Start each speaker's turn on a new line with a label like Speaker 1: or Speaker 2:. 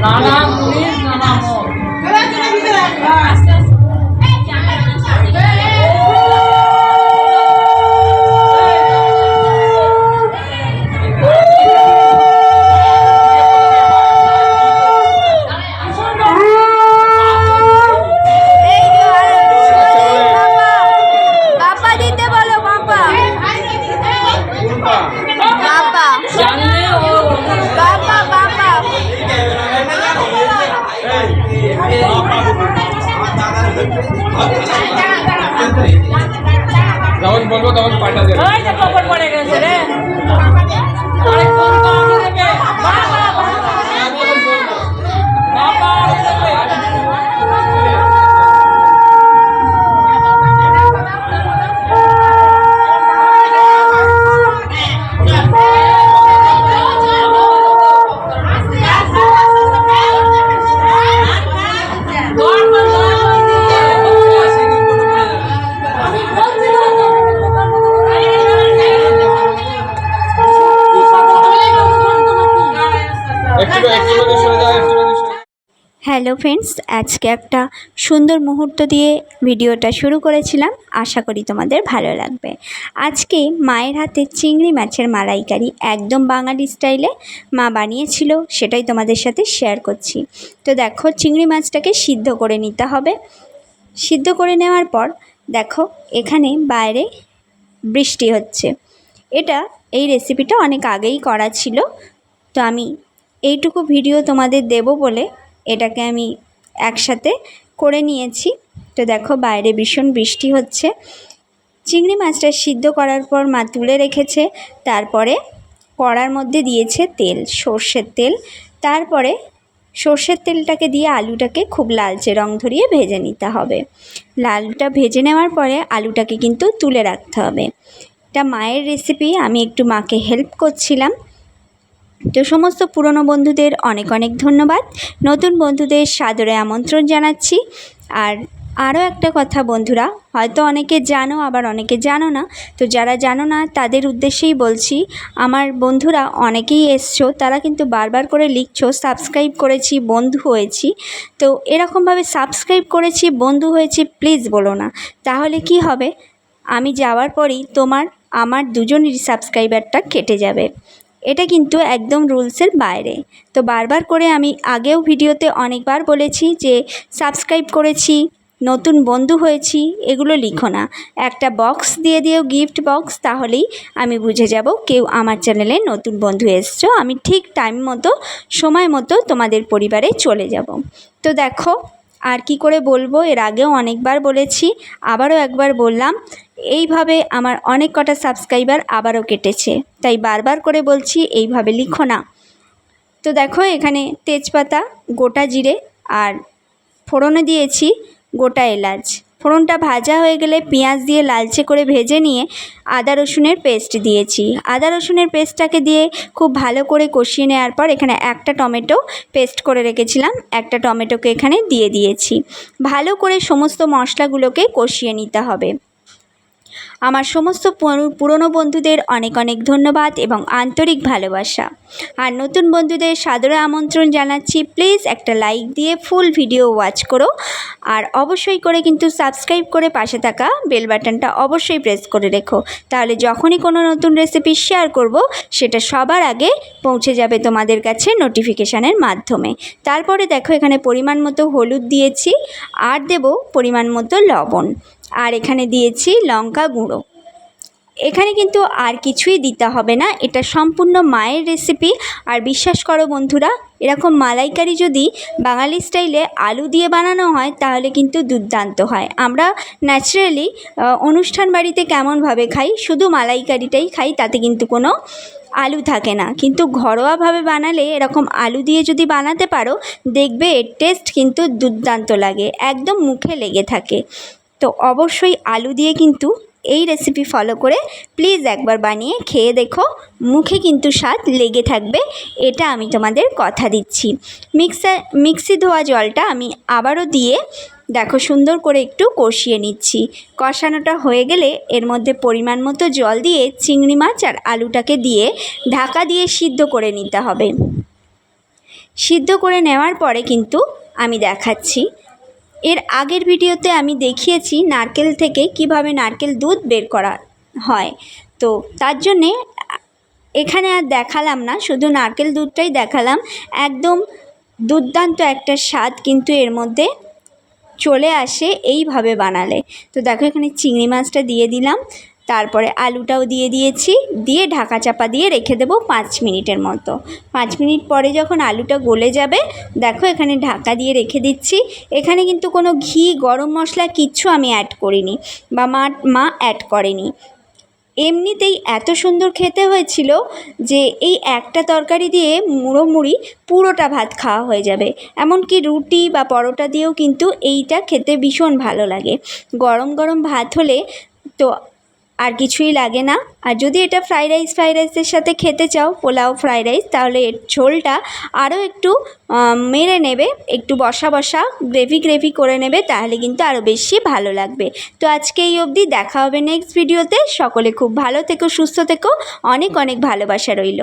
Speaker 1: নানা মুনির নানা মত।
Speaker 2: যখন বলবো তখন পাল্টা দেবে।
Speaker 1: ওই যে কবর পড়ে গেছে রে।
Speaker 3: হ্যালো ফ্রেন্ডস, আজকে একটা সুন্দর মুহূর্ত দিয়ে ভিডিওটা শুরু করেছিলাম। আশা করি তোমাদের ভালো লাগবে। আজকে মায়ের হাতে চিংড়ি মাছের মালাইকারি একদম বাঙালি স্টাইলে মা বানিয়েছিল, সেটাই তোমাদের সাথে শেয়ার করছি। তো দেখো, চিংড়ি মাছটাকে সিদ্ধ করে নিতে হবে। সিদ্ধ করে নেওয়ার পর দেখো এখানে বাইরে বৃষ্টি হচ্ছে। এই রেসিপিটা অনেক আগেই করা ছিল, তো আমি এইটুকু ভিডিও তোমাদের দেব বলে এটাকে আমি একসাথে করে নিয়েছি। তো দেখো বাইরে ভীষণ বৃষ্টি হচ্ছে। চিংড়ি মাছটা সিদ্ধ করার পর মা তুলে রেখেছে। তারপরে কড়ার মধ্যে দিয়েছে তেল, সর্ষের তেল। তারপরে সর্ষের তেলটাকে দিয়ে আলুটাকে খুব লালচে রং ধরিয়ে ভেজে নিতে হবে। লালটা ভেজে নেওয়ার পরে আলুটাকে কিন্তু তুলে রাখতে হবে। এটা মায়ের রেসিপি, আমি একটু মাকে হেল্প করছিলাম। তো সমস্ত পুরনো বন্ধুদের অনেক অনেক ধন্যবাদ, নতুন বন্ধুদের সাদরে আমন্ত্রণ জানাচ্ছি। আর আরও একটা কথা বন্ধুরা, হয়তো অনেকে জানো আবার অনেকে জানো না। তো যারা জানো না তাদের উদ্দেশ্যেই বলছি, আমার বন্ধুরা অনেকেই এসছো, তারা কিন্তু বারবার করে লিখছো সাবস্ক্রাইব করেছি, বন্ধু হয়েছি। তো এরকমভাবে সাবস্ক্রাইব করেছি, বন্ধু হয়েছি প্লিজ বলো না, তাহলে কি হবে, আমি যাওয়ার পরেই আমার দুজনেরই সাবস্ক্রাইবারটা কেটে যাবে। এটা কিন্তু একদম রুলসের বাইরে। তো বারবার করে আমি আগেও ভিডিওতে অনেকবার বলেছি যে সাবস্ক্রাইব করেছি, নতুন বন্ধু হয়েছি, এগুলো লিখো না। একটা বক্স দিয়ে দিও, গিফট বক্স, তাহলেই আমি বুঝে যাব কেউ আমার চ্যানেলে নতুন বন্ধু এসছো। আমি ঠিক টাইম মতো, সময় মতো তোমাদের পরিবারে চলে যাব। তো দেখো, আর কি করে বলবো, এর আগেও অনেকবার বলেছি, আবারও একবার বললাম, এইভাবে আমার অনেক কটা সাবস্ক্রাইবার আবারও কেটেছে, তাই বারবার করে বলছি এইভাবে লিখো না। তো দেখো এখানে তেজপাতা, গোটা জিরে আর ফোড়নে দিয়েছি গোটা এলাচ। ফোড়নটা ভাজা হয়ে গেলে পেঁয়াজ দিয়ে লালচে করে ভেজে নিয়ে আদা রসুনের পেস্ট দিয়েছি। আদা রসুনের পেস্টটাকে দিয়ে খুব ভালো করে কষিয়ে নেওয়ার পর এখানে একটা টমেটো পেস্ট করে রেখেছিলাম, একটা টমেটোকে এখানে দিয়ে দিয়েছি। ভালো করে সমস্ত মশলাগুলোকে কষিয়ে নিতে হবে। আমার সমস্ত পুরনো বন্ধুদের অনেক অনেক ধন্যবাদ এবং আন্তরিক ভালোবাসা। আর নতুন বন্ধুদের সাদরে আমন্ত্রণ জানাচ্ছি, প্লিজ একটা লাইক দিয়ে ফুল ভিডিও ওয়াচ করো। আর অবশ্যই করে কিন্তু সাবস্ক্রাইব করে পাশে থাকা বেল বাটনটা অবশ্যই প্রেস করে রেখো, তাহলে যখনই কোনো নতুন রেসিপি শেয়ার করব সেটা সবার আগে পৌঁছে যাবে তোমাদের কাছে নোটিফিকেশানের মাধ্যমে। তারপরে দেখো এখানে পরিমাণ মতো হলুদ দিয়েছি, আর দেব পরিমাণ মতো লবণ, আর এখানে দিয়েছি লঙ্কা গুঁড়ো। এখানে কিন্তু আর কিছুই দিতে হবে না, এটা সম্পূর্ণ মায়ের রেসিপি। আর বিশ্বাস করো বন্ধুরা, এরকম মালাইকারি যদি বাঙালি স্টাইলে আলু দিয়ে বানানো হয় তাহলে কিন্তু দুর্দান্ত হয়। আমরা ন্যাচারালি অনুষ্ঠান বাড়িতে কেমনভাবে খাই, শুধু মালাইকারিটাই খাই, তাতে কিন্তু কোনো আলু থাকে না। কিন্তু ঘরোয়াভাবে বানালে, এরকম আলু দিয়ে যদি বানাতে পারো, দেখবে এর টেস্ট কিন্তু দুর্দান্ত লাগে, একদম মুখে লেগে থাকে। তো অবশ্যই আলু দিয়ে কিন্তু এই রেসিপি ফলো করে প্লিজ একবার বানিয়ে খেয়ে দেখো, মুখে কিন্তু স্বাদ লেগে থাকবে, এটা আমি তোমাদের কথা দিচ্ছি। মিক্সি ধোয়া জলটা আমি আবারও দিয়ে দেখো সুন্দর করে একটু কষিয়ে নিচ্ছি। কষানোটা হয়ে গেলে এর মধ্যে পরিমাণ মতো জল দিয়ে চিংড়ি মাছ আর আলুটাকে দিয়ে ঢাকা দিয়ে সিদ্ধ করে নিতে হবে। সিদ্ধ করে নেওয়ার পরে কিন্তু আমি দেখাচ্ছি। এর আগের ভিডিওতে আমি দেখিয়েছি নারকেল থেকে কিভাবে নারকেল দুধ বের করা হয়, তো তার জন্যে এখানে আর দেখালাম না, শুধু নারকেল দুধটাই দেখালাম। একদম দুর্দান্ত একটা স্বাদ কিন্তু এর মধ্যে চলে আসে এইভাবে বানালে। তো দেখো এখানে চিংড়ি মাছটা দিয়ে দিলাম, তারপরে আলুটাও দিয়ে দিয়েছি, দিয়ে ঢাকা চাপা দিয়ে রেখে দেবো 5 মিনিটের মতো। 5 মিনিট পরে যখন আলুটা গলে যাবে, দেখো এখানে ঢাকা দিয়ে রেখে দিচ্ছি। এখানে কিন্তু কোনো ঘি, গরম মশলা কিচ্ছু আমি অ্যাড করিনি বা মা অ্যাড করেনি। এমনিতেই এত সুন্দর খেতে হয়েছিল যে এই একটা তরকারি দিয়ে মুড়োমুড়ি পুরোটা ভাত খাওয়া হয়ে যাবে। এমনকি রুটি বা পরোটা দিয়েও কিন্তু এইটা খেতে ভীষণ ভালো লাগে। গরম গরম ভাত হলে তো আর কিছুই লাগে না। আর যদি এটা ফ্রাইড রাইসের সাথে খেতে চাও, পোলাও, ফ্রাইড রাইস, তাহলে এর ঝোলটা আরও একটু মেরে নেবে, একটু বসা বসা গ্রেভি করে নেবে, তাহলে কিন্তু আরও বেশি ভালো লাগবে। তো আজকে এই অবধি, দেখা হবে নেক্সট ভিডিওতে। সকলে খুব ভালো থেকো, সুস্থ থেকো, অনেক অনেক ভালোবাসা রইল।